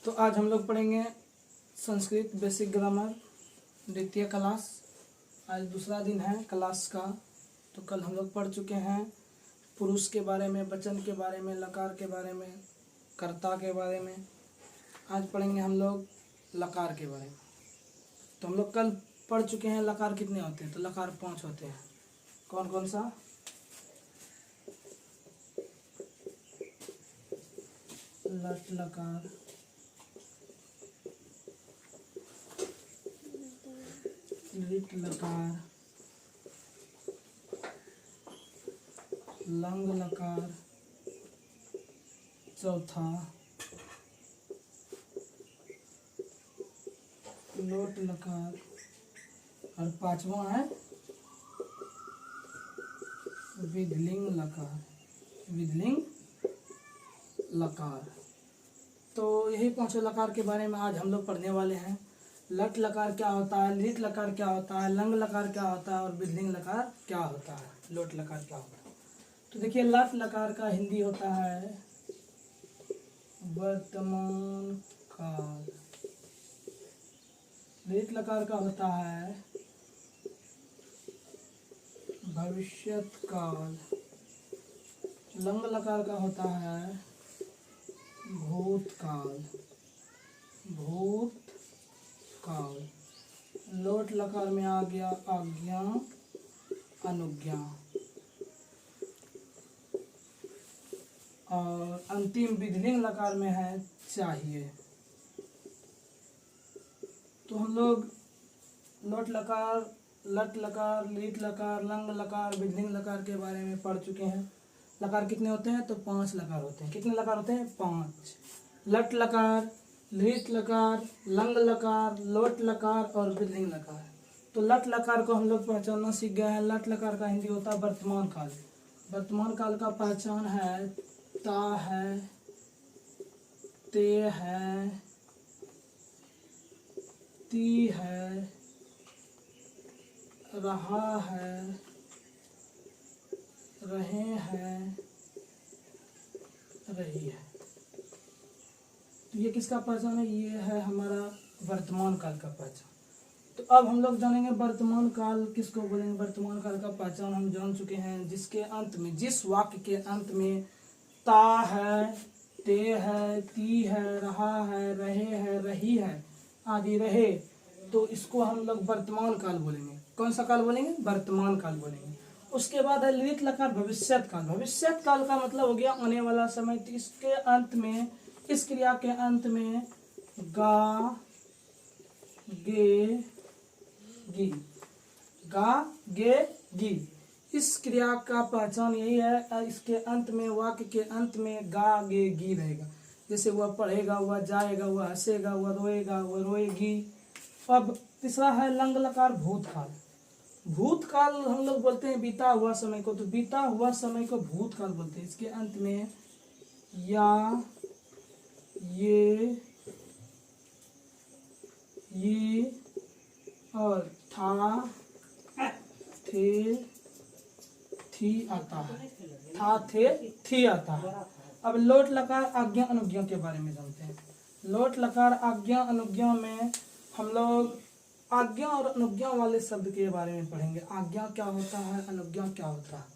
तो आज हम लोग पढ़ेंगे संस्कृत बेसिक ग्रामर द्वितीय क्लास। आज दूसरा दिन है क्लास का। तो कल हम लोग पढ़ चुके हैं पुरुष के बारे में, वचन के बारे में, लकार के बारे में, कर्ता के बारे में। आज पढ़ेंगे हम लोग लकार के बारे में। तो हम लोग कल पढ़ चुके हैं लकार कितने होते हैं। तो लकार 5 होते हैं। कौन कौन सा? लट लकार, लिट लकार, लंग लकार, चौथा लोट लकार और पांचवा है विधलिंग लकार। विधलिंग लकार। तो यही 5 लकार के बारे में आज हम लोग पढ़ने वाले हैं। लट लकार क्या होता है, लिट लकार क्या होता है, लंग लकार क्या होता है और विधलिंग लकार क्या होता है, लोट लकार क्या होता है। तो देखिए, लट लकार का हिंदी होता है वर्तमान काल। लिट लकार का होता है भविष्यत काल। लंग लकार का होता है भूतकाल। भूतकाल। लोट लकार में आ गया आज्ञा, अनुज्ञा। और अंतिम विधलिंग लकार में है चाहिए। तो हम लोग लोट लकार, लट लकार, लीट लकार, लंग लकार, विधलिंग लकार के बारे में पढ़ चुके हैं। लकार कितने होते हैं? तो 5 लकार होते हैं। कितने लकार होते हैं? 5। लट लकार, लीट लकार, लंग लकार, लोट लकार और विधलिंग लकार। तो लट लकार को हम लोग पहचानना सीख गए हैं। लट लकार का हिंदी होता है वर्तमान काल। वर्तमान काल का पहचान है ता है, ते है, ती है, रहा है, रहे हैं, रही है। तो ये किसका पहचान है? ये है हमारा वर्तमान काल का पहचान। तो अब हम लोग जानेंगे वर्तमान काल किसको बोलेंगे। वर्तमान काल का पहचान हम जान चुके हैं। जिसके अंत में, जिस वाक्य के अंत में ता है, ते है, ती है, रहा है, रहे है, रही है आदि रहे, तो इसको हम लोग वर्तमान काल बोलेंगे। कौन सा काल बोलेंगे? वर्तमान काल बोलेंगे। उसके बाद है लिट लकार भविष्यत काल। भविष्यत काल का मतलब हो गया आने वाला समय। तो इसके अंत में, इस क्रिया के अंत में गा, गे, गी, गा, गे, गी, इस क्रिया का पहचान यही है। इसके अंत में, वाक्य के अंत में गा, गे, गी रहेगा। जैसे वह पढ़ेगा, वह जाएगा, वह हंसेगा, वह रोएगा, वह रोएगी। अब तीसरा है लंग लकार भूतकाल। भूतकाल हम लोग बोलते हैं बीता हुआ समय को। तो बीता हुआ समय को भूतकाल बोलते हैं। इसके अंत में या, ये और था, थे, थी आता है। था, थे, थी आता है। अब लोट लकार आज्ञा अनुज्ञा के बारे में जानते हैं। लोट लकार आज्ञा अनुज्ञा में हम लोग आज्ञा और अनुज्ञा वाले शब्द के बारे में पढ़ेंगे। आज्ञा क्या होता है, अनुज्ञा क्या होता है।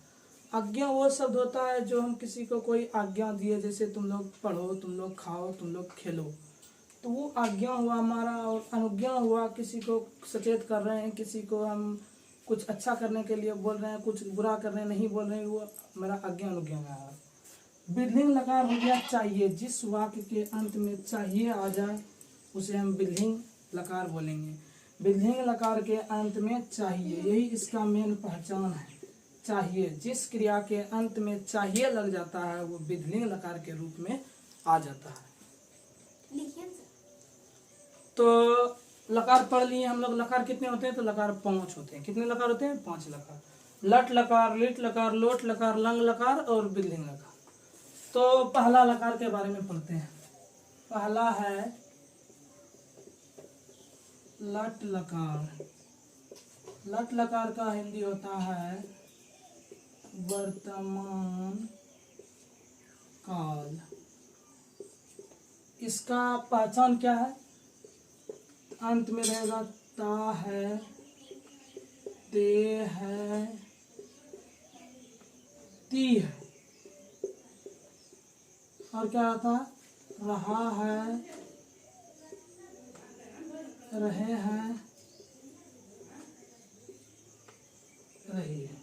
आज्ञा वो शब्द होता है जो हम किसी को कोई आज्ञा दिए, जैसे तुम लोग पढ़ो, तुम लोग खाओ, तुम लोग खेलो, तो वो आज्ञा हुआ हमारा। और अनुज्ञा हुआ किसी को सचेत कर रहे हैं, किसी को हम कुछ अच्छा करने के लिए बोल रहे हैं, कुछ बुरा करने नहीं बोल रहे हैं, वो मेरा आज्ञा अनुज्ञा में है। विधलिंग लकार हो गया चाहिए। जिस वाक्य के अंत में चाहिए आ जाए उसे हम विधलिंग लकार बोलेंगे। विधलिंग लकार के अंत में चाहिए, यही इसका मेन पहचान है। चाहिए, जिस क्रिया के अंत में चाहिए लग जाता है वो विधलिंग लकार के रूप में आ जाता है। तो लकार पढ़ लिए हम लोग। लकार कितने होते हैं? तो लकार 5 होते हैं। कितने लकार होते हैं? 5 लकार। लट लकार, लिट लकार, लोट लकार, लंग लकार और विधलिंग लकार। तो पहला लकार के बारे में पढ़ते हैं। पहला है लट लकार। लट लकार का हिंदी होता है वर्तमान काल। इसका पहचान क्या है? अंत में रहेगा ता है, ते है, ती है, और क्या आता है? रहा है, रहे हैं, रही है।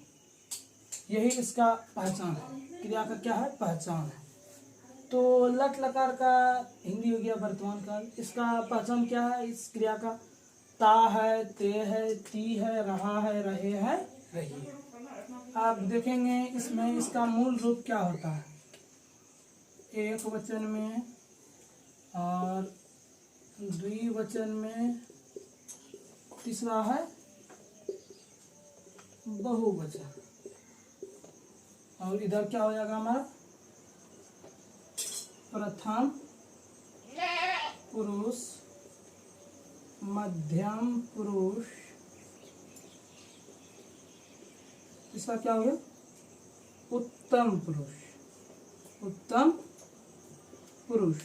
यही इसका पहचान है। क्रिया का क्या है? पहचान है। तो लट लकार का हिंदी हो गया वर्तमान काल। इसका पहचान क्या है इस क्रिया का? ता है, ते है, ती है, रहा है, रहे है, रही है। आप देखेंगे इसमें इसका मूल रूप क्या होता है? एक वचन में और द्विवचन में, तीसरा है बहुवचन, और इधर क्या हो जाएगा हमारा? प्रथम पुरुष, मध्यम पुरुष, इसका क्या हो गया? उत्तम पुरुष, उत्तम पुरुष।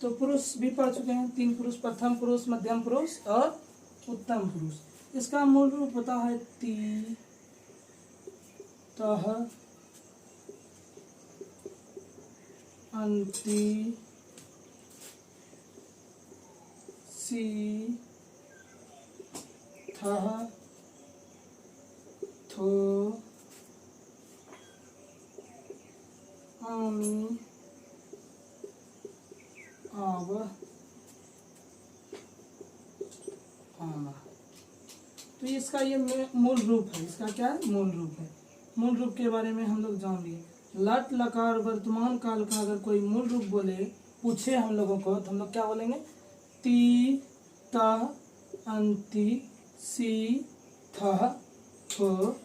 तो पुरुष भी पढ़ चुके हैं, 3 पुरुष, प्रथम पुरुष, मध्यम पुरुष और उत्तम पुरुष। इसका मूल रूप होता है ती, तह, अंति, सी, थह, थो, आमी, आव, आमा। तो इसका ये मूल रूप है। इसका क्या है? मूल रूप है। मूल रूप के बारे में हम लोग जान लिए। लट लकार वर्तमान काल का अगर कोई मूल रूप बोले, पूछे हम लोगों को, तो हम लोग क्या बोलेंगे? ती, ता, अंति, सी, थह, थो,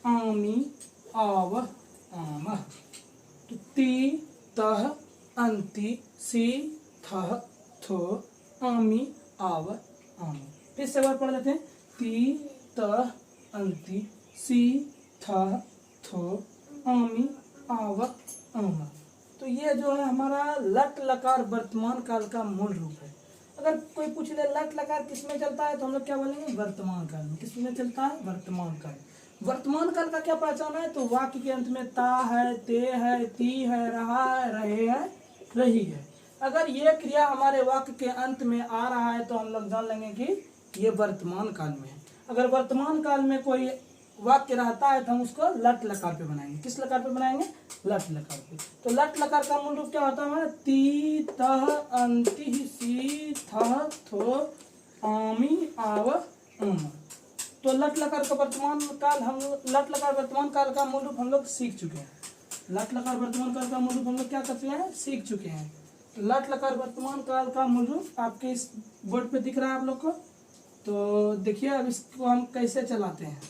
आमी, आव, आमा। तो ती, तह, अंति, सी, थह, थो, आमी, आव, आमा। फिर से बार पढ़ लेते हैं। ती, तह, अंति, सी, थह, थो, आमी, आव, आमा। तो ये जो है हमारा लट लकार वर्तमान काल का मूल रूप है। अगर कोई पूछ ले लट लकार किस में चलता है, तो हम लोग क्या बोलेंगे? वर्तमान काल में। किस में चलता है? वर्तमान काल। वर्तमान काल का क्या पहचान है? तो वाक्य के अंत में ता है, ते है, ती है, रहा है, रहे है, रही है। अगर ये क्रिया हमारे वाक्य के अंत में आ रहा है तो हम लोग जान लेंगे कि ये वर्तमान काल में है। अगर वर्तमान काल में कोई वाक्य रहता है तो हम उसको लट लकार पे बनाएंगे। किस लकार पे बनाएंगे? लट लकार पे। तो लट लकार का मूल रूप क्या होता है हमारा? ती, तह, अंति, सी, थह, थो, आमी, आव, आमा। तो लट लकार का वर्तमान काल लट लकार वर्तमान काल का मूल रूप हम लोग सीख चुके हैं। लट लकार वर्तमान काल का मूल रूप हम लोग क्या कर चुके हैं? सीख चुके हैं। तो लट लकार वर्तमान काल का मूल रूप आपके इस बोर्ड पे दिख रहा है आप लोग को। तो देखिए अब इसको हम कैसे चलाते हैं।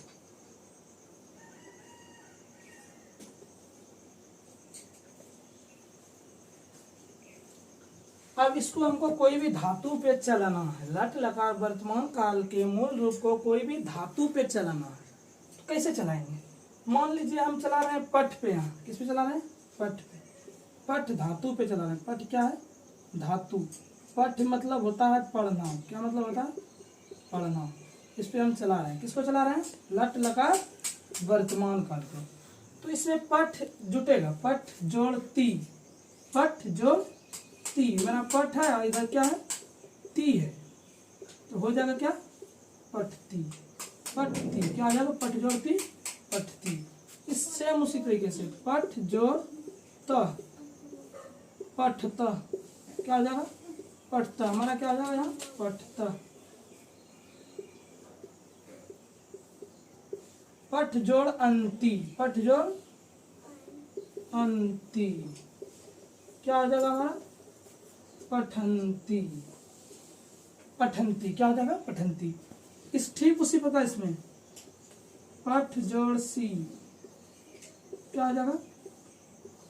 अब इसको हमको कोई भी धातु पे चलाना है। लट लकार वर्तमान काल के मूल रूप को कोई भी धातु पे चलाना है। तो कैसे चलाएंगे? मान लीजिए हम चला रहे हैं पठ पे। यहाँ किस पे चला रहे हैं? पठ पे। पठ धातु पे चला रहे हैं। पठ क्या है? धातु। पठ मतलब होता है पढ़ना। क्या मतलब होता है? पढ़ना। इस पे हम चला रहे हैं। किसको चला रहे हैं? लट लकार वर्तमान काल को। तो इसमें पठ जुटेगा। पठ जोड़ ती, पठ जोड़ ती। मेरा पठ है और इधर क्या है? ती है। तो हो जाएगा क्या? पठती। पठती क्या हो जाएगा? पठ जोड़ ती, पठती। इस सेम उसी तरीके से पठ जोड़ त, पठत। क्या हो जाएगा? पठत। हमारा क्या हो जाएगा यहाँ? पठत। पठ जोड़ अंति, पठ जोड़ अंति। क्या हो जाएगा हमारा? पठंती। पठंती क्या हो जाएगा? पठंती। इस ठीक उसी प्रकार इसमें पठ जोड़ सी क्या हो जाएगा?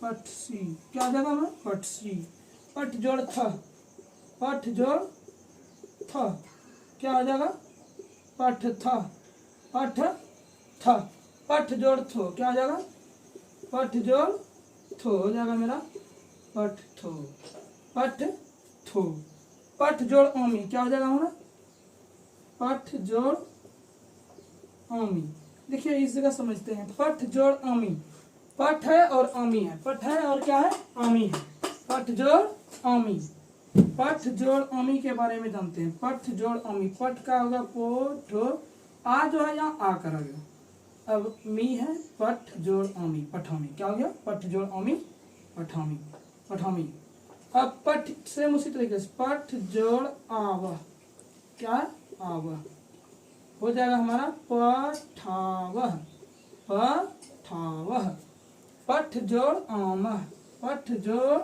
पठ सी। क्या हो जाएगा हमारा? पठ सी। पठ जोड़ थ, पठ जोड़ थ क्या हो जाएगा? पठ थ, पठ थ। पठ जोड़ थो क्या हो जाएगा? पठ जोड़ थो हो जाएगा मेरा पठ थो। पठ थो। पठ जोड़ अमी क्या हो जाएगा हमारा? पठ जोड़ अमी। देखिए इस जगह समझते हैं, पठ जोड़ अमी, पठ है और अमी है, पठ है और क्या है? अमी है। पठ जोड़ अमी, पठ जोड़ अमी के बारे में जानते हैं। पठ जोड़ अमी, पठ का होगा पोठ, आ जो है यहाँ आ कर आ गया, अब मी है, पठ जोड़ अमी, पठामी। क्या हो गया? पठ जोड़ अमी, पठामी, पठामी। अब पठ सेम उसी तरीके से, पठ जोड़ आव, क्या? आव हो जाएगा हमारा पठावह, पठावह। पठ जोड़ आमह, पठ जोड़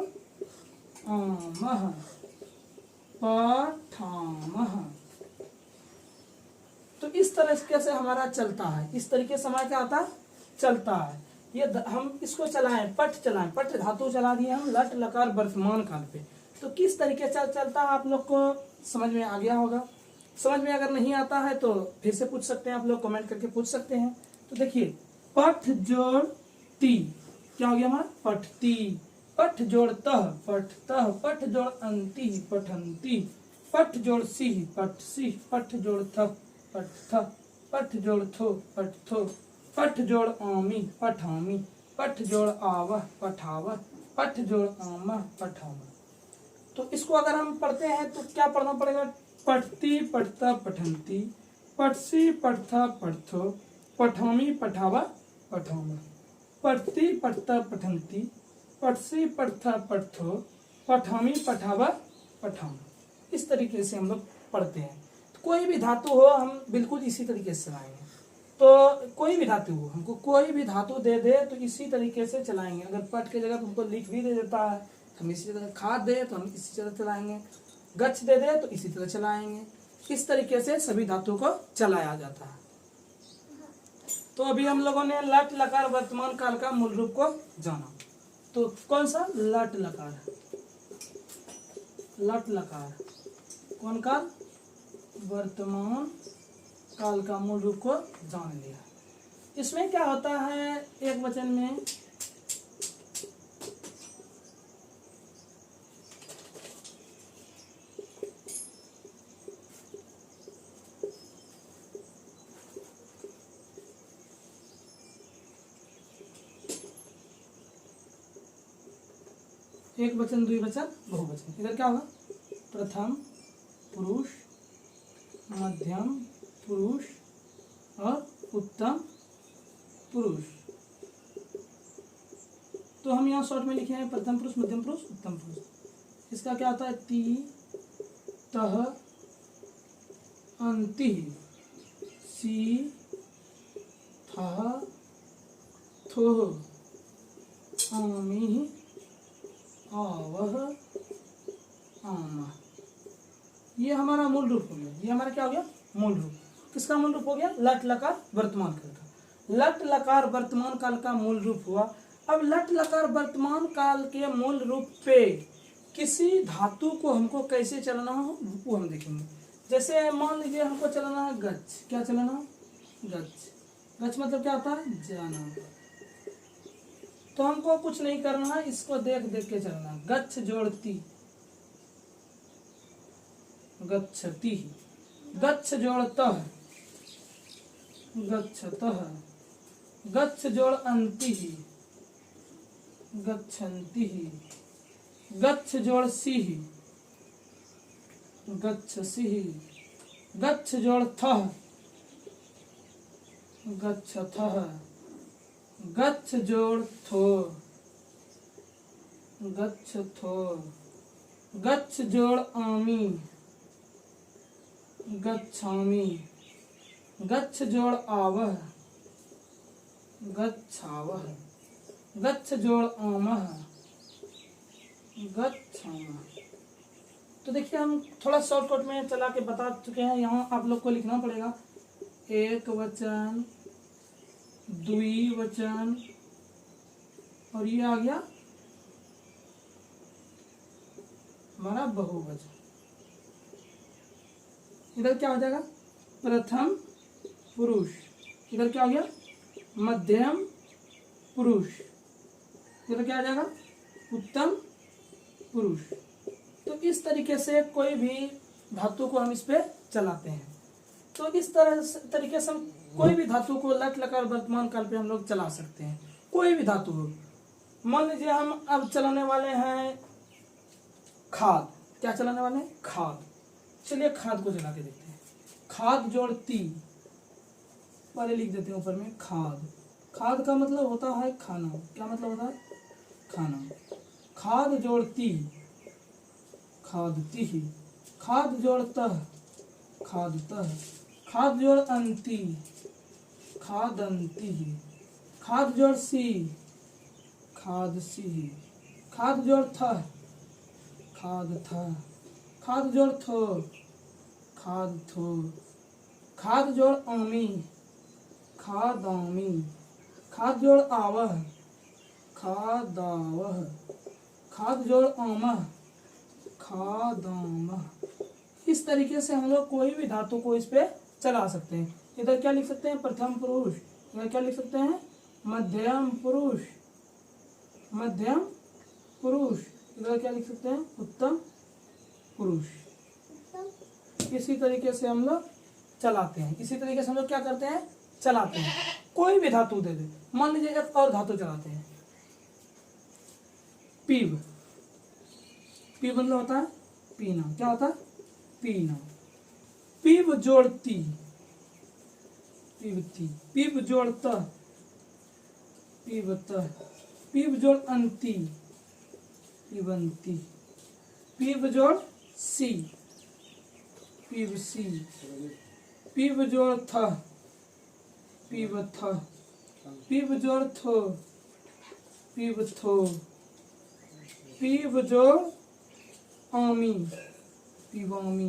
आमह, पठामह। तो इस तरीके से हमारा चलता है, इस तरीके से हमारा क्या होता है? चलता है। ये हम इसको चलाएं, पठ चलाएं, पठ धातु चला दिए हम लट लकार वर्तमान काल पे। तो किस तरीके से चलता है आप लोग को समझ में आ गया होगा। समझ में अगर नहीं आता है तो फिर से पूछ सकते हैं, आप लोग कमेंट करके पूछ सकते हैं। तो देखिए पठ जोड़ ती क्या हो गया हमारा? पठती। पठ जोड़ तह, पठतः। पठ जोड़ अंति, पठंती। पठ जोड़ सिह, पठसी। पठ जोड़ थः, पठथ। पठ जोड़ थो, पठथो। पठ जोड़ आमी, पठामी। पठ जोड़ आवह, पठावह। पठ जोड़ आमह, पठामह। तो इसको अगर हम पढ़ते हैं तो क्या पढ़ना पड़ेगा? पठती, पठता, पठंती। पठसी, पठथा, पठथो। पठामी, पठावा, पठामह। पठती, पठता, पठंती। पठसी, पठथा, पठथो। पठामी, पठावा, पठामह। इस तरीके से हम लोग पढ़ते हैं। तो कोई भी धातु हो हम बिल्कुल इसी तरीके से चलाएंगे। तो कोई भी धातु हो, हमको कोई भी धातु दे दे तो इसी तरीके से चलाएंगे। अगर पठ की जगह हमको लिख भी दे देता है हम इसी तरह, खाद दे तो हम इसी तरह चलाएंगे, गच्छ दे दे तो इसी तरह चलाएंगे। इस तरीके से सभी धातु को चलाया जाता है। तो अभी हम लोगों ने लट लकार वर्तमान काल का मूल रूप को जाना। तो कौन सा? लट लकार, लट लकार कौन काल? वर्तमान काल का मूल रूप को जान लिया। इसमें क्या होता है? एक वचन में एक वचन, द्विवचन, बहुवचन। इधर क्या होगा? प्रथम पुरुष, मध्यम पुरुष और उत्तम पुरुष। तो हम यहाँ शॉर्ट में लिखे हैं प्रथम पुरुष, मध्यम पुरुष, उत्तम पुरुष। इसका क्या होता है? ती, तह, अंति, सी, थः, थोः, आमि, आवह, आमः। ये हमारा मूल रूप हो गया। ये हमारा क्या हो गया? मूल रूप। किसका मूल रूप हो गया? लट लकार वर्तमान काल का। लट लकार वर्तमान काल का मूल रूप हुआ। अब लट लकार वर्तमान काल के मूल रूप पे किसी धातु को हमको कैसे चलाना हो वो हम देखेंगे। जैसे मान लीजिए हमको चलाना है गच्छ। क्या चलाना है? गच्छ। गच्छ मतलब क्या होता है? जाना। तो हमको कुछ नहीं करना है, इसको देख देख के चलना है। गच्छ जोड़ती, गच्छति। गच्छ जोड़तः, गच्छतः। गच्छ जोड़ अंति, गच्छन्ति। गच्छ जोड़ सिहि, गच्छसिहि। गच्छ जोड़ थः, गच्छथः। गच्छ जोड़ थो, गच्छथो। गच्छ जोड़ आमी, गच्छामि। गच्छ जोड़ आवह, गच्छावह। गच्छ जोड़ आमह, गच्छामः। तो देखिए हम थोड़ा शॉर्टकट में चला के बता चुके हैं। यहाँ आप लोग को लिखना पड़ेगा एक वचन, द्विवचन और ये आ गया हमारा बहुवचन। इधर क्या हो जाएगा? प्रथम पुरुष। इधर क्या हो गया? मध्यम पुरुष। इधर क्या आ जाएगा? उत्तम पुरुष। तो इस तरीके से कोई भी धातु को हम इस पे चलाते हैं। तो इस तरीके से हम कोई भी धातु को लट लकार वर्तमान काल पे हम लोग चला सकते हैं, कोई भी धातु हो। मान लीजिए हम अब चलाने वाले हैं खाद। क्या चलाने वाले हैं? खाद। चलिए खाद को चला के देखते हैं। खाद जोड़ ती, पहले लिख देते हैं ऊपर में खाद। खाद का मतलब होता है खाना। क्या मतलब होता है? खाना। खाद जोड़ ती, खाद ती। खाद जोड़ तह, खाद तह। खाद जोड़ अंती, खाद अंती। खाद जोड़ सी, खाद सी। खाद जोड़ थ, खाद थ। खाद जोड़ थो, खाद थो। खाद जोड़ आमी, खाद आमी। खाद जोड़ आवह, खाद आवह। खाद जोड़ आमह, खाद आमह। इस तरीके से हम लोग कोई भी धातु को इस पे चला सकते हैं। इधर क्या लिख सकते हैं? प्रथम पुरुष। इधर क्या लिख सकते हैं? मध्यम पुरुष, मध्यम पुरुष। इधर क्या लिख सकते हैं? उत्तम पुरुष। इसी तरीके से हम लोग चलाते हैं। इसी तरीके से हम लोग क्या करते हैं? चलाते हैं। कोई भी धातु दे दे। मान लीजिए एक और धातु चलाते हैं, पीव। पीव मतलब होता है पीना। क्या होता है? पीना। पीव जोड़ती, पीवती। पीव जोड़ता, पीवता। पीव जोड़ अंती, पीवंती। पीव जोड़ सी, पीवसी। पीव जोड़ था, पीवथा। पीव जोड़ थो, पीवथो। पीव जोड़ आमी, पीवामी।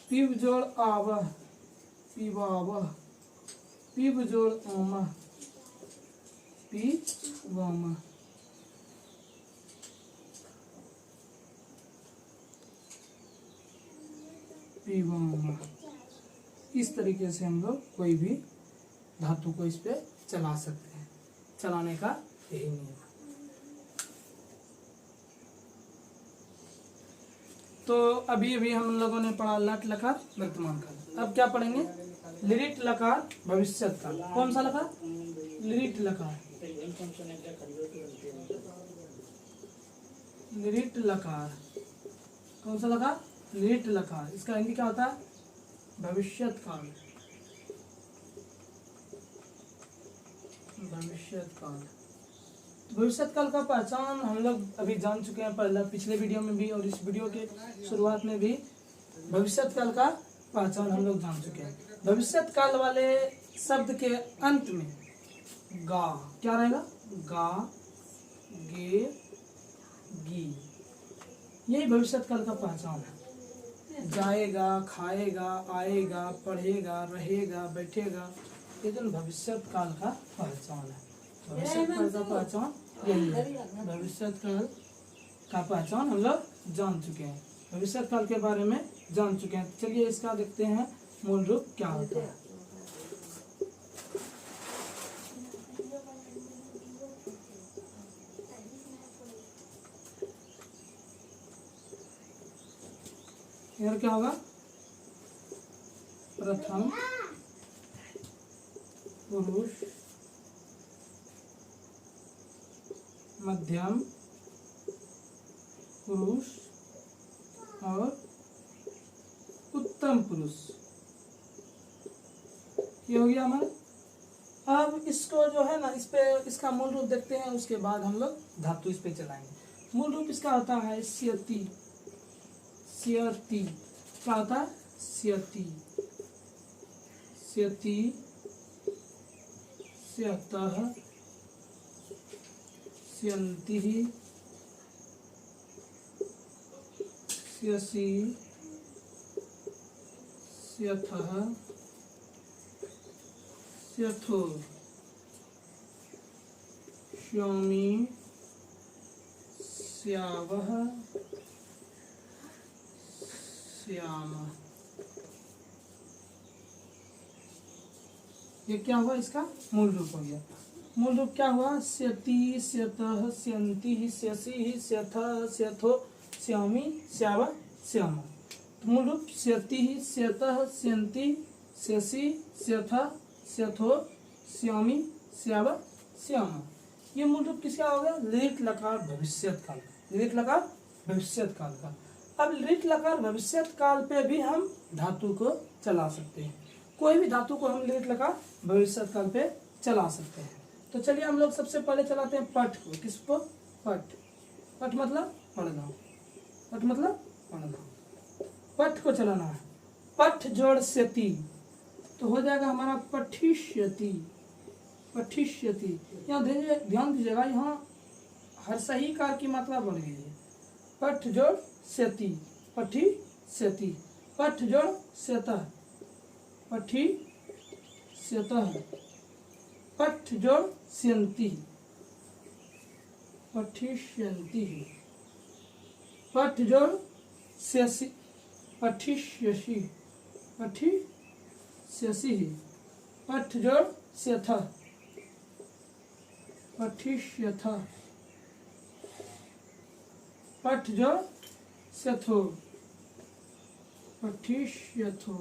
पीव जोड़ आवह, पीवावह। पीव जोड़ आमह, पीवामह। पीवामह। इस तरीके से हम लोग कोई भी धातु को इस पे चला सकते हैं। चलाने का यही नियम है। तो अभी अभी हम लोगों ने पढ़ा लट लकार वर्तमान काल। अब क्या पढ़ेंगे? लिरिट लकार भविष्यत काल। कौन सा लकार? लिरिट लकार। लिरिट लकार। कौन सा लकार? लिरिट लकार। इसका हिंदी क्या होता है? भविष्यत काल। भविष्यत काल। भविष्यत काल का पहचान हम लोग अभी जान चुके हैं, पहले पिछले वीडियो में भी और इस वीडियो के शुरुआत में भी भविष्यत काल का पहचान हम लोग जान चुके हैं। भविष्यत काल वाले शब्द के अंत में गा क्या रहेगा? गा, गे, गी। यही भविष्यत काल का पहचान है। जाएगा, खाएगा, आएगा, पढ़ेगा, रहेगा, बैठेगा, ये जो भविष्यत काल का पहचान है। भविष्यत काल का पहचान यही है। भविष्यत काल का पहचान हम लोग जान चुके हैं, भविष्यत काल के बारे में जान चुके हैं। चलिए इसका देखते हैं मूल रूप क्या होता है। इधर क्या होगा? प्रथम पुरुष, मध्यम पुरुष और उत्तम पुरुष। ये हो गया हमारा। अब इसको जो है ना, इस पे इसका मूल रूप देखते हैं, उसके बाद हम लोग धातु इस पे चलाएंगे। मूल रूप इसका होता है स्यति। स्यति क्या होता है? स्यति, स्यति, स्यतः, स्यन्तिः, स्यसि, स्यथः, स्यथो, स्यामि, स्यावः, श्यामः। ये क्या हुआ? इसका मूल रूप हो गया। मूल रूप क्या हुआ? स्यति, स्यतः, स्यन्तिः, स्यसिः, स्यथः, स्यथो, श्यामी श्याव श्यामा। तो मूल रूप स्यति स्यतः स्यन्ति स्यसि स्यथा स्यथो श्यामी श्याव श्यामा। ये मूल रूप किसका हो गया? लिट लकार भविष्यत काल का। लिट लकार भविष्यत काल का। अब लिट लकार भविष्यत काल पे भी हम धातु को चला सकते हैं। कोई भी धातु को हम लिट लकार भविष्यत काल पे चला सकते हैं। तो चलिए हम लोग सबसे पहले चलाते हैं पठ को। किसको? पठ। पठ मतलब पढ़ना। पठ मतलब पढ़ना। पठ को चलाना है। पठ जोड़ स्यति तो हो जाएगा हमारा पठिष्यति। पठिष्यति। यहाँ ध्यान दीजिएगा, यहाँ हर सही कार की मात्रा बढ़ गई है। पठ जोड़ स्यति पठी स्यति। पठ जोड़ स्यतः पठी स्यतः। पठ जोड़ स्यन्ति पठिष्यन्ति। पठ जोड़ स्यसि पठिष्यसि पठिष्यसि। पठ जोड़ स्यथः पठिष्यथः। पठ जोड़ स्यथो पठिष्यथो।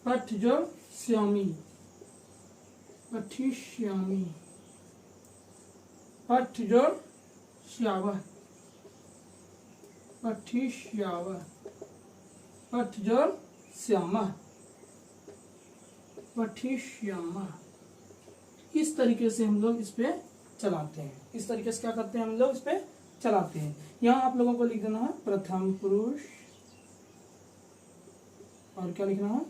पठ जोड़ श्यामी पठिष्यामि। पठ जोड़ श्यावः पठिष्यावः। पठ जोड़ श्यामः पठिष्यामः। इस तरीके से हम लोग इस पे चलाते हैं। इस तरीके से क्या करते हैं हम लोग इस पे चलाते हैं। यहाँ आप लोगों को लिख देना है प्रथम पुरुष, और क्या लिखना है?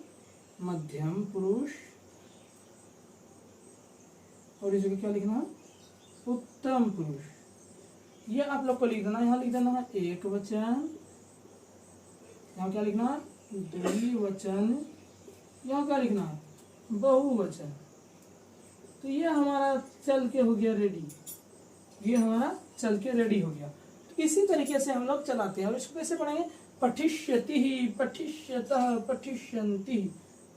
मध्यम पुरुष, और इस जगह क्या लिखना है? उत्तम पुरुष। ये आप लोग को लिख देना। यहाँ लिख देना है एक वचन, यहाँ क्या लिखना है? द्विवचन, यहाँ क्या लिखना है? बहुवचन। तो ये हमारा चल के हो गया रेडी। ये हमारा चल के रेडी हो गया। तो इसी तरीके से हम लोग चलाते हैं। और इसको कैसे पढ़ेंगे? पठिष्यति पठिष्यतः पठिष्यन्ति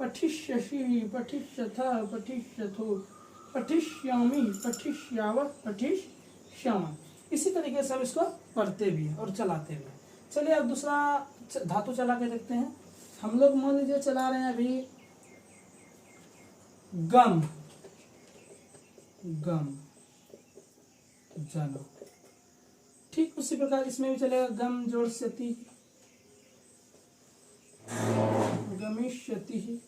पठिष्यसि पठिष्यथः पठिष्यथो पठिष्यामि पठिष्यावः पठिष्यामः। इसी तरीके से हम इसको पढ़ते भी हैं और चलाते भी हैं। चलिए अब दूसरा धातु चला के देखते हैं। हम लोग मान लीजिए चला रहे हैं अभी गम। गम जन। ठीक उसी प्रकार इसमें भी चलेगा गम जोड़ स्यति गमिष्यति।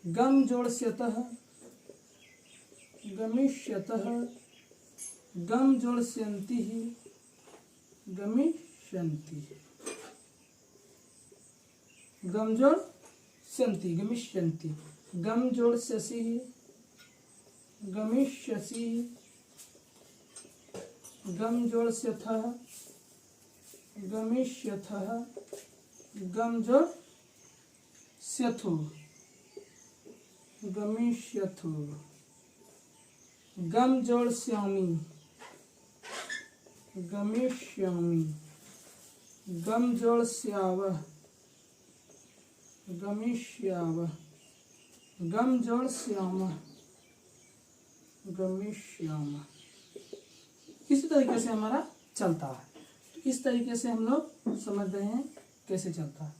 गम जोड़ स्यतः गमिष्यतः। गम जोड़ स्यन्ति गमिष्यन्ति। गम जोड़ स्यन्ति गमिष्यन्ति। गम जोड़ स्यसि गमिष्यसि। गम जोड़ स्यथः गमिष्यथः। गम जोड़ स्यथो गमिष्यथो। गम जोड़ श्यामी गमिष्यामि। गम जोड़ श्यावः गमिष्यावः। गम जोड़ श्यामः गमिष्यामः। इसी तरीके से हमारा चलता है। तो इस तरीके से हम लोग समझ रहे हैं कैसे चलता है।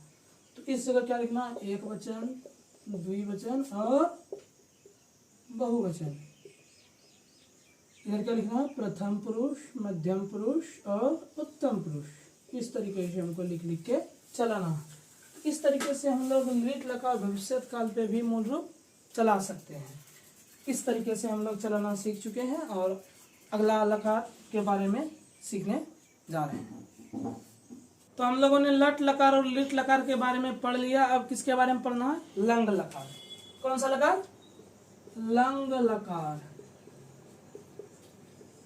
तो इस जगह क्या लिखना है? एक वचन, द्विवचन और बहुवचन। इधर क्या लिखना है? प्रथम पुरुष, मध्यम पुरुष और उत्तम पुरुष। इस तरीके से हमको लिख लिख के चलाना है। इस तरीके से हम लोग लिट लकार भविष्यत काल पे भी मूल रूप चला सकते हैं। इस तरीके से हम लोग चलाना सीख चुके हैं और अगला लकार के बारे में सीखने जा रहे हैं। तो हम लोगों ने लट लकार और लिट लकार के बारे में पढ़ लिया। अब किसके बारे में पढ़ना है? लंग लकार। कौन सा लकार? लंग लकार।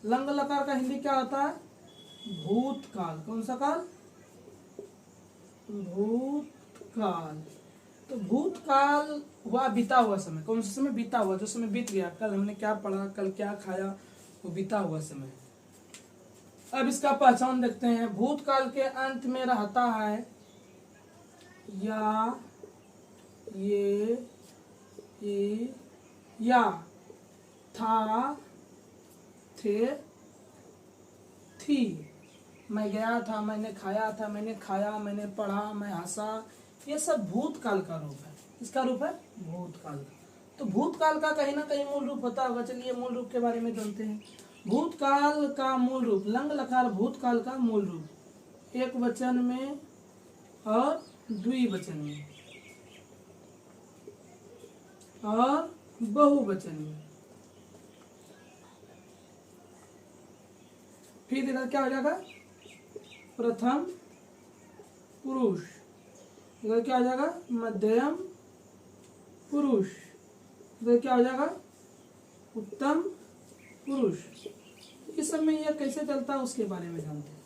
लंग लकार का हिंदी क्या होता है? भूतकाल। कौन सा काल? भूतकाल। तो भूतकाल हुआ बीता हुआ समय। कौन सा समय? बीता हुआ, जो समय बीत गया। कल हमने क्या पढ़ा, कल क्या खाया, वो बीता हुआ समय। अब इसका पहचान देखते हैं। भूतकाल के अंत में रहता है या, ये, या, था, थे, थी, मैं गया था, मैंने खाया था, मैंने खाया, मैंने पढ़ा, मैं हंसा, ये सब भूतकाल का रूप है। किसका रूप है? भूतकाल का। तो भूतकाल का कहीं ना कहीं मूल रूप होता होगा। चलिए मूल रूप के बारे में जानते हैं। भूतकाल का मूल रूप, लंग लकार भूतकाल का मूल रूप, एक वचन में और द्विवचन में और बहुवचन में। फिर इधर क्या हो जाएगा? प्रथम पुरुष। इधर क्या हो जाएगा? मध्यम पुरुष। इधर क्या हो जाएगा? उत्तम पुरुष। इस सब में यह कैसे चलता है उसके बारे में जानते हैं।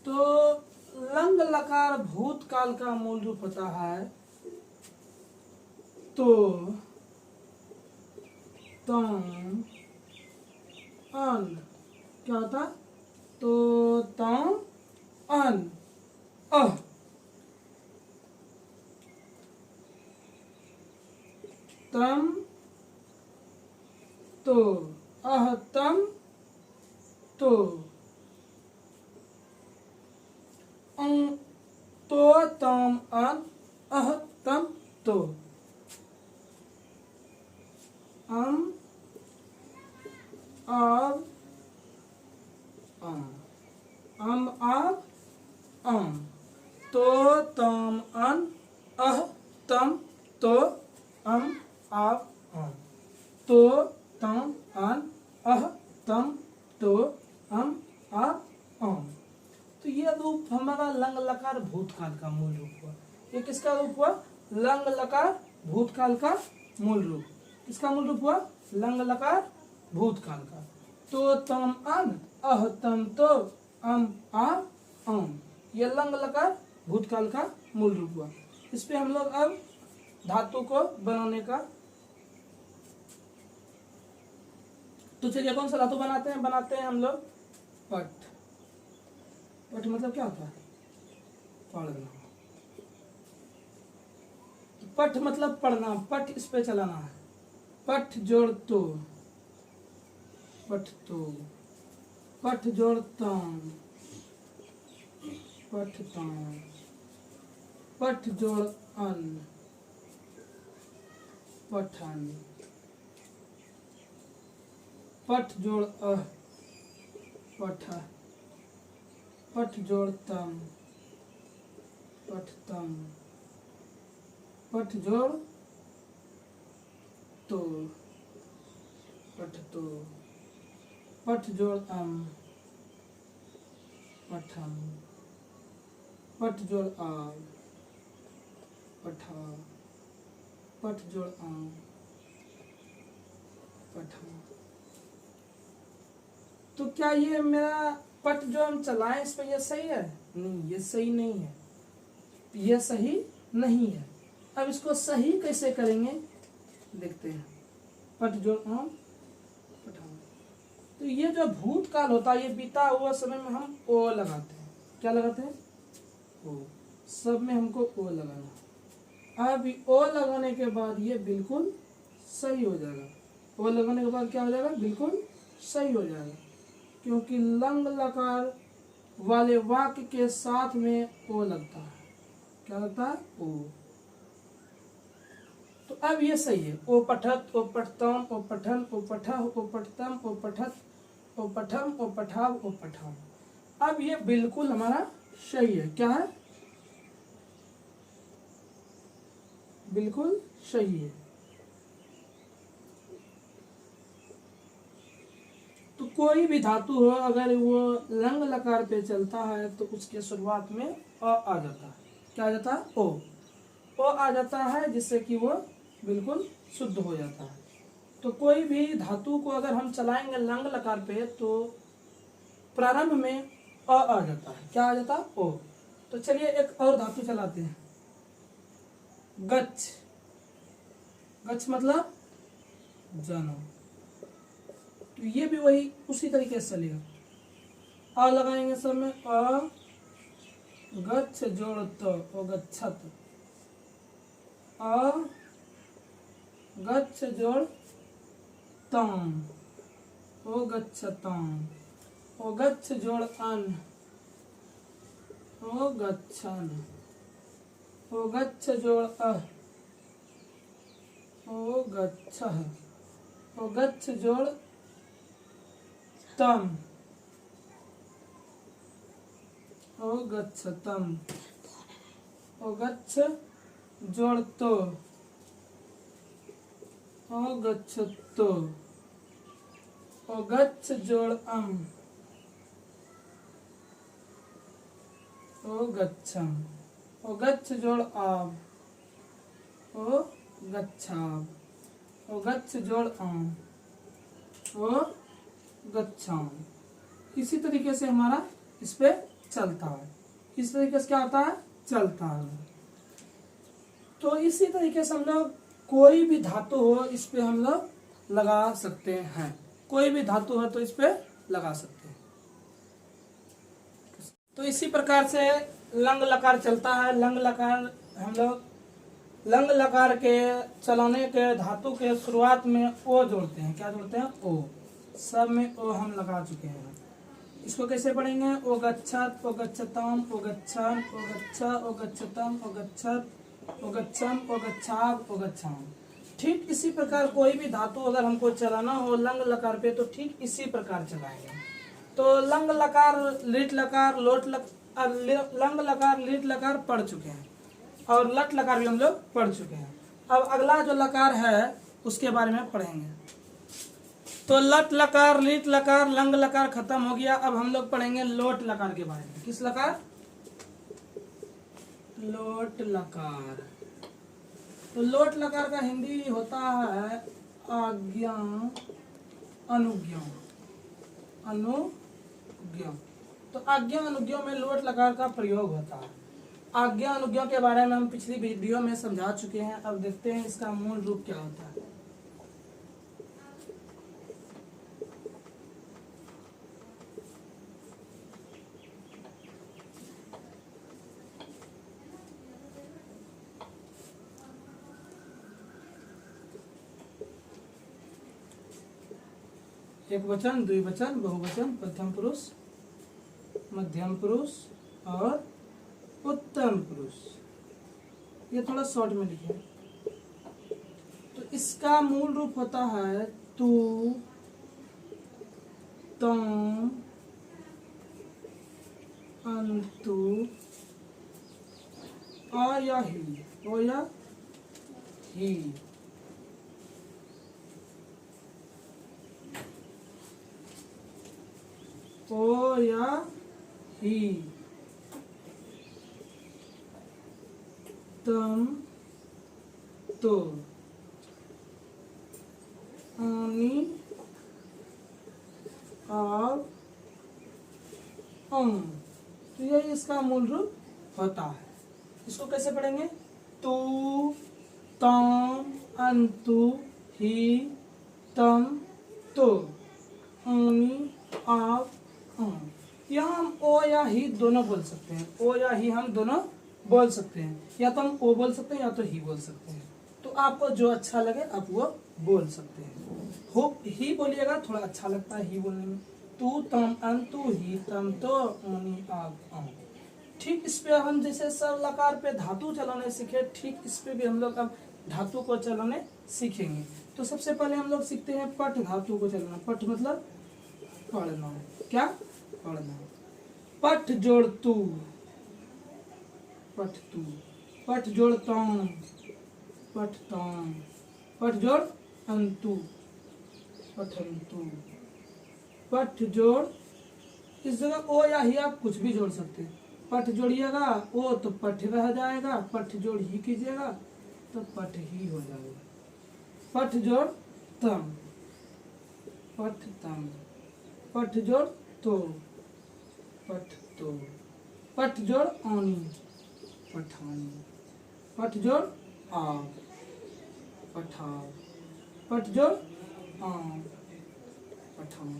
तो लंग लकार भूतकाल का मूल रूप होता है तो, तम, अन। क्या होता? तो, तम, अन, अह। तम, तो, अह, तम, तो, तो, तम, अन, अह, तम, तो, अब, अब, तो, तम, अन, अह, तम, तो, अब, तो, तम, अन, अह, तम, तो, अब, तो ये रूप हमारा लंग लकार भूतकाल का मूल रूप हुआ। ये किसका रूप हुआ? लंग लकार भूतकाल का मूल रूप। किसका मूल रूप हुआ? लंग लकार भूतकाल का। तो, तम, अन, अह, तम, तो, अब, ये लंग लकार भूतकाल का मूल रूप हुआ। इस पे हम लोग अब धातु को बनाने का, तो चलिए कौन सा धातु बनाते हैं? बनाते हैं हम लोग पट। पट मतलब क्या होता है? पढ़ना। पठ मतलब पढ़ना, पठ इस पे चलाना है। पठ जोड़ तो, पठ तो, पठ जोड़ तम, पठ तम, पठ जोड़ अन, पठन, पठ जोड़ अह, पठ, पठ जोड़ तम, पठतम, पठ जोड़ तो, पठतो, पठ जोड़ पठम, पठ जोड़ आव, पठा, पठ जोड़ पठा। तो क्या ये मेरा पट जो हम चलाएं इस पे ये सही है? नहीं, ये सही नहीं है, ये सही नहीं है। अब इसको सही कैसे करेंगे देखते हैं। पट जो पठाओ। तो ये जो भूतकाल होता है, ये बीता हुआ समय में हम ओ लगाते हैं। क्या लगाते हैं? ओ। सब में हमको ओ लगाना। अब ओ लगाने के बाद ये बिल्कुल सही हो जाएगा। ओ लगाने के बाद क्या हो जाएगा? बिल्कुल सही हो जाएगा, क्योंकि लंग लकार वाले वाक्य के साथ में ओ लगता है। क्या लगता है? ओ। तो अब ये सही है। ओ पठत, ओ पठतम, ओ पठन, ओ पठह, ओ पठतम, ओ पठत, ओ पठम, ओ पठाव, ओ पठाम। अब ये बिल्कुल हमारा सही है। क्या है? बिल्कुल सही है। तो कोई भी धातु हो, अगर वो लंग लकार पे चलता है तो उसके शुरुआत में अ आ जाता है। क्या आ जाता है? ओ। ओ आ जाता है, जिससे कि वो बिल्कुल शुद्ध हो जाता है। तो कोई भी धातु को अगर हम चलाएंगे लंग लकार पे तो प्रारंभ में आ जाता है। क्या आ जाता है? ओ। तो चलिए एक और धातु चलाते हैं, गच्छ। गच्छ मतलब जाना। तो ये भी वही उसी तरीके से चलेगा। आ लगाएंगे सब में अ, गच्छ जोड़ तो, ओ गच्छत, अ, गच्छ जोड़ तम, ओ गच्छतम, ओ गच्छ जोड़ अन, ओ गच्छन, ओ गच्छ जोड़ अह, ओ गच्छः, ओ गच्छ जोड़ तम, ओ गच्छतम, ओ गच्छ जोड़ तो, ओ गच्छतो, ओ गच्छ जोड़ अम, ओ गच्छम, ओ गच्छ जोड़ आब, ओ गच्छाब, ओ गच्छ जोड़ आम, ओ गच्छाम। इसी तरीके से हमारा इस पे चलता है, इस तरीके से क्या होता है, चलता है। तो इसी तरीके से हम लोग कोई भी धातु हो इस पे हम लोग लगा सकते हैं, कोई भी धातु हो तो इस पे लगा सकते हैं। तो इसी प्रकार से लंग लकार चलता है। लंग लकार हम लोग लंग लकार के चलाने के धातु के शुरुआत में ओ जोड़ते हैं। क्या जोड़ते हैं, ओ। सब में ओ हम लगा चुके हैं। इसको कैसे पढ़ेंगे, ओ गच्छत, ओ गच्छतम, ओ गच्छन, ओ गच्छ, ओ गच्छतम, ओ गच्छत, ओ गच्छम, ओ गच्छाब, ओ गच्छाम। ठीक इसी प्रकार कोई भी धातु अगर हमको चलाना हो लंग लकार पे तो ठीक इसी प्रकार चलाएंगे। तो लंग लकार, लिट लकार, लोट लंग लकार, लिट लकार पढ़ चुके हैं और लट लकार भी हम लोग पढ़ चुके हैं। अब अगला जो लकार है उसके बारे में पढ़ेंगे। तो लट लकार, लिट लकार, लंग लकार खत्म हो गया। अब हम लोग पढ़ेंगे लोट लकार के बारे में। किस लकार, लोट लकार। तो लोट लकार का हिंदी होता है आज्ञा अनुज्ञा, अनुज्ञा। तो आज्ञा अनुज्ञा में लोट लकार का प्रयोग होता है। आज्ञा अनुज्ञा के बारे में हम पिछली वीडियो में समझा चुके हैं। अब देखते हैं इसका मूल रूप क्या होता है। एक वचन, द्विवचन, बहुवचन, प्रथम पुरुष, मध्यम पुरुष और उत्तम पुरुष। ये थोड़ा शॉर्ट में लिखे। तो इसका मूल रूप होता है तू, तुम, अंतु, आ या ही, ओ या ही। ओ या ही, तम, तो, आनी, आप, तो ये इसका मूल रूप होता है। इसको कैसे पढ़ेंगे, तू, तम, अंतु, ही, तम, तो, आनी, आप, यहाँ हम ओ या ही दोनों बोल सकते हैं। ओ या ही हम दोनों बोल सकते हैं। या तो हम ओ बोल सकते हैं या तो ही बोल सकते हैं। तो आपको जो अच्छा लगे आप वो बोल सकते हैं। हो ही बोलिएगा थोड़ा अच्छा लगता है ही बोलने में। तू, तम, अंतु, ही, तम, तो, आनी, आप, ठीक इस पे हम जैसे सर लकार पे धातु चलाने सीखे, ठीक इस पे भी हम लोग अब धातु को चलाने सीखेंगे। तो सबसे पहले हम लोग सीखते हैं पठ धातु को चलाना। पठ मतलब पढ़ना। क्या, पढ़ना। पठ जोड़ तू, पठ तू। पठ जोड़ तम, पठ तम। पठ जोड़ अंतु, पठंतु। पठ जोड़, इस जगह ओ या ही आप कुछ भी जोड़ सकते हैं। पठ जोड़िएगा ओ तो पठ रह जाएगा, पठ जोड़ ही कीजिएगा तो पठ ही हो जाएगा। पठ जोड़ तम, पठ तम। पठ जोड़ तो, पठ तो। पठ जोड़ आनी, पठानी। पठ जोड़ आव, पठाव। पठ जोड़ आम, पठाम।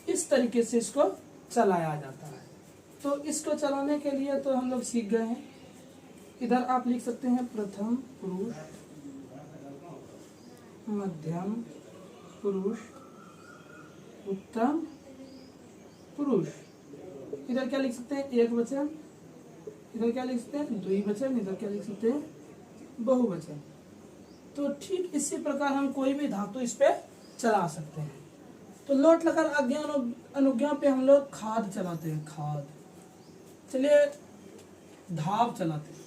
इस तरीके से इसको चलाया जाता है। तो इसको चलाने के लिए तो हम लोग सीख गए हैं। इधर आप लिख सकते हैं प्रथम पुरुष, मध्यम पुरुष, उत्तम पुरुष। इधर क्या लिख सकते हैं, एक वचन, इधर क्या लिख सकते हैं, द्विवचन, इधर क्या लिख सकते हैं, बहुवचन। तो ठीक इसी प्रकार हम कोई भी धातु इस पे चला सकते हैं। तो लोट लकार आज्ञा अनुज्ञा पे हम लोग खाद चलाते हैं, खाद। चलिए धाव चलाते हैं।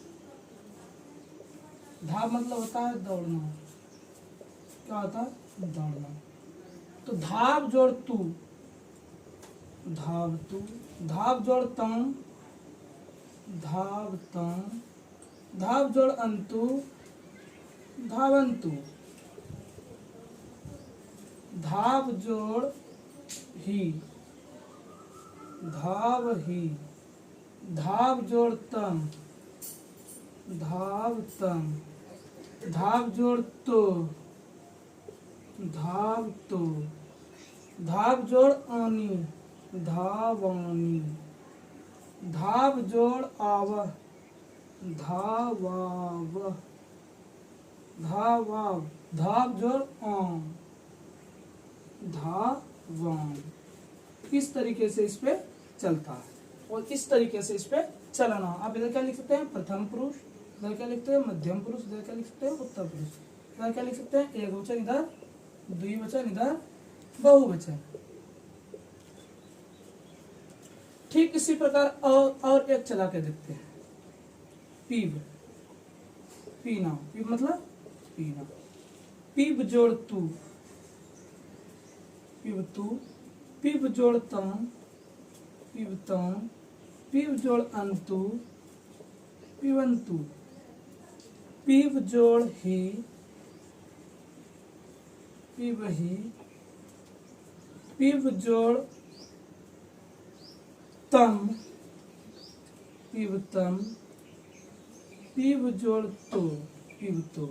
धाव मतलब होता है दौड़ना, क्या होता है, दौड़ना। तो धाव जोड़ तू, धाव तू, धाव जोड़ तम, धाव तम, धाव जोड़ अंतु, धावंतु, धाव जोड़ ही, धाव ही, धाव जोड़ तम, धाव तम, धाव जोड़ तो, धाव तो, धाव जोड़ आनी, धावानी, धाव जोड़ आव, धावाव, धावाव, धाव जोड़ आम, धावाम। इस तरीके से इस पे चलता है और इस तरीके से इस पे चलाना। आप इधर क्या लिख सकते हैं, प्रथम पुरुष, इधर क्या लिखते हैं, मध्यम पुरुष, इधर क्या लिख सकते हैं, उत्तर पुरुष, इधर क्या लिख सकते हैं, एक वचन, इधर द्विवचन, इधर बहुवचन। ठीक इसी प्रकार और एक चला के देखते हैं, पीब, पीना, पीब मतलब पीना। पीब जोड़ तू, पीब तू, पीब जोड़ तम, पीब तम, पीब जोड़ अंतु, पीवंतु, पीब जोड़ ही, पीब ही, पीब जोड़ तम, पीब तम, पीब जोड़ तो, पीब तो,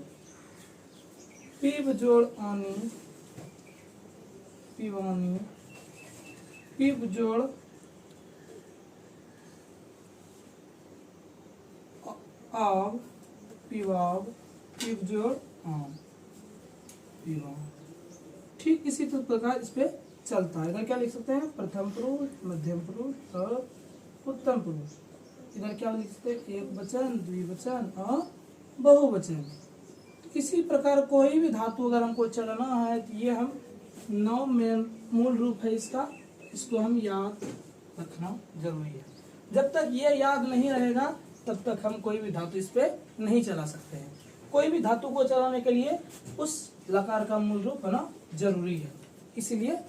पीब जोड़ आनी, पीवानी, पीब जोड़ आव, पीवाव, पीब जोड़ आम, पीवाम। ठीक इसी प्रकार इस पे चलता है। इधर क्या लिख सकते हैं, प्रथम पुरुष, मध्यम पुरुष और उत्तम पुरुष। इधर क्या लिख सकते हैं, एक वचन, द्विवचन और बहुवचन। तो इसी प्रकार कोई भी धातु अगर हमको चलाना है तो ये हम 9 में मूल रूप है इसका, इसको हम याद रखना जरूरी है। जब तक ये याद नहीं रहेगा तब तक हम कोई भी धातु इस पे नहीं चला सकते हैं। कोई भी धातु को चलाने के लिए उस लकार का मूल रूप होना जरूरी है। इसीलिए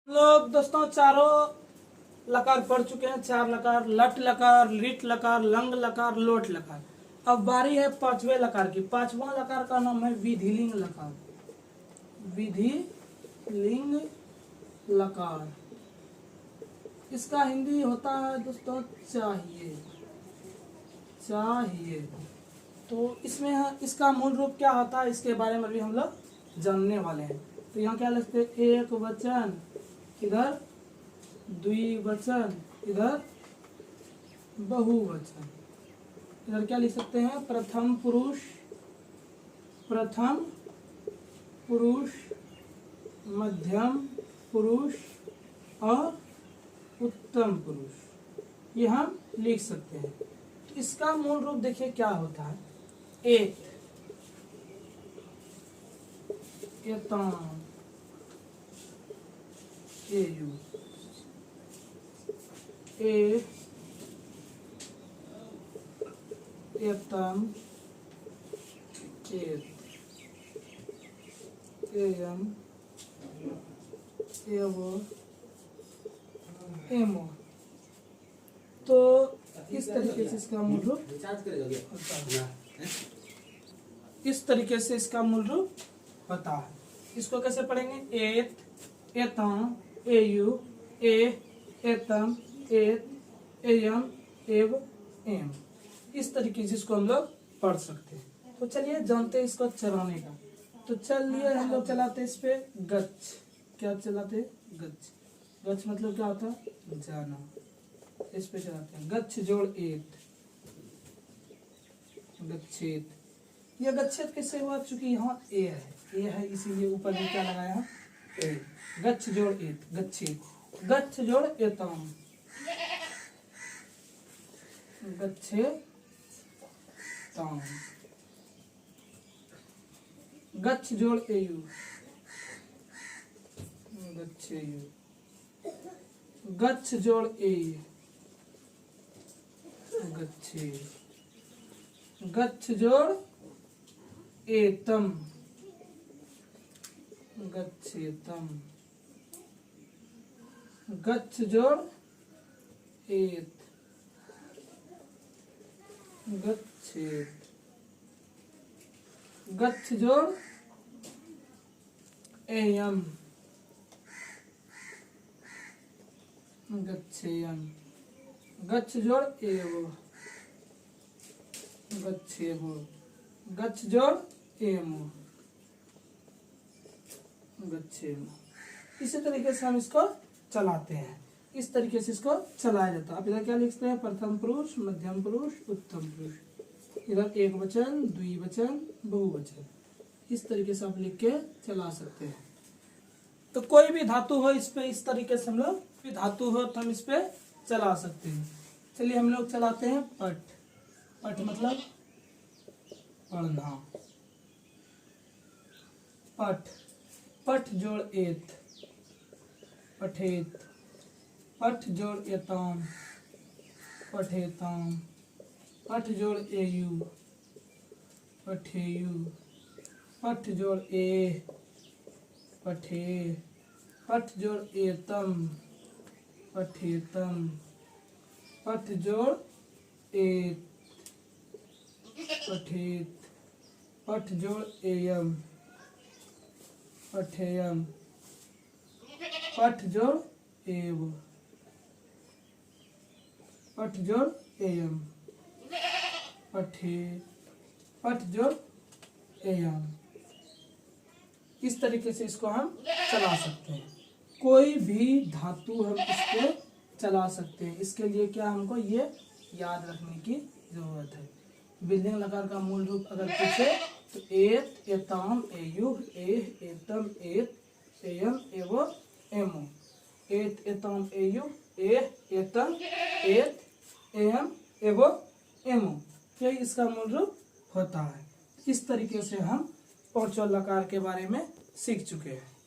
लोग दोस्तों चारों लकार पढ़ चुके हैं, 4 लकार, लट लकार, लिट लकार, लंग लकार, लोट लकार। अब बारी है 5वें लकार की। 5वां लकार का नाम है विधिलिंग लकार, विधिलिंग लकार। इसका हिंदी होता है दोस्तों चाहिए, चाहिए। तो इसमें इसका मूल रूप क्या होता है इसके बारे में भी हम लोग जानने वाले हैं। तो यहाँ क्या लिखते हैं, एक वचन, इधर द्विवचन, इधर बहुवचन। इधर क्या लिख सकते हैं, प्रथम पुरुष, प्रथम पुरुष, मध्यम पुरुष और उत्तम पुरुष, ये हम लिख सकते हैं। तो इसका मूल रूप देखिए क्या होता है, एक, एतम, एयु, ए, एतम, एत, एयम, एवो, एमो। तो इस तरीके से इसका मूल रूप होता है। इस तरीके से इसका मूल रूप होता है। इसको कैसे पढ़ेंगे, एत, एतम, एयु, ए, एतम, एत, एयम, एव, एम। इस तरीके से इसको हम लोग पढ़ सकते हैं। तो चलिए जानते हैं इसको चलाने का। तो चलिए हम लोग चलाते इस पे गच्छ। क्या चलाते, गच्छ। गच्छ मतलब क्या होता है, जाना। इस पे चलाते हैं गच्छ जोड़ एत, गच्छेत। यह गच्छेत कैसे हुआ, चूंकि यहाँ ए है इसीलिए ऊपर में क्या लगाया है, ए। गच्छ जोड़ एत, गच्छेत। गच्छ जोड़ एतम, गच्छे ताम। गच्छ जोड़ एयु, गच्छेयु। गच्छ जोड़ ए, गच्छे। गच्छ जोड़ एतम, गच्छेतम। गच्छ जोड़ एत, गच्छेत। गच्छ जोड़ एयम, गच्छेयम। गच्छ जोड़ एव, गच्छेवो। गच्छ जोड़ एमो, गच्छेमो। इसी तरीके से हम इसको चलाते हैं। इस तरीके से इसको चलाया जाता है। आप इधर क्या लिखते हैं? प्रथम पुरुष, मध्यम पुरुष, उत्तम पुरुष। इधर एक वचन, द्विवचन, बहुवचन। इस तरीके से आप लिख के चला सकते हैं। तो कोई भी धातु हो इस पे इस तरीके से हम लोग भी धातु हो तो हम इस पे चला सकते हैं। चलिए हम लोग चलाते हैं पट। पट मतलब पढ़ना। पट, पठ जोड़ एत, पठेत। पठ जोड़ एताम, पठेताम। पठ जोड़ एयु, पठेयु। पठ जोड़ ए, पठे। पठ जोड़ एतम, पठेतम। पठ जोड़ एत, पठेत। पठ जोड़ एयम, पठेयम। पठ जोड़ एव, पठ जोड़ एयम, पठे। पठ जोड़ एयम। इस तरीके से इसको हम चला सकते हैं। कोई भी धातु हम इस पे चला सकते हैं। इसके लिए क्या हमको ये याद रखने की जरूरत है। विलयन लकार का मूल रूप अगर पूछे तो एत, एताम, एयुह, एह, एतम, एत, एयम, एवो, एमो। एत, एताम, एयुह, एह, एतम, एत, एयम, एवो, एमो। यही इसका मूल रूप होता है। इस तरीके से हम पांचों लकार के बारे में सीख चुके हैं।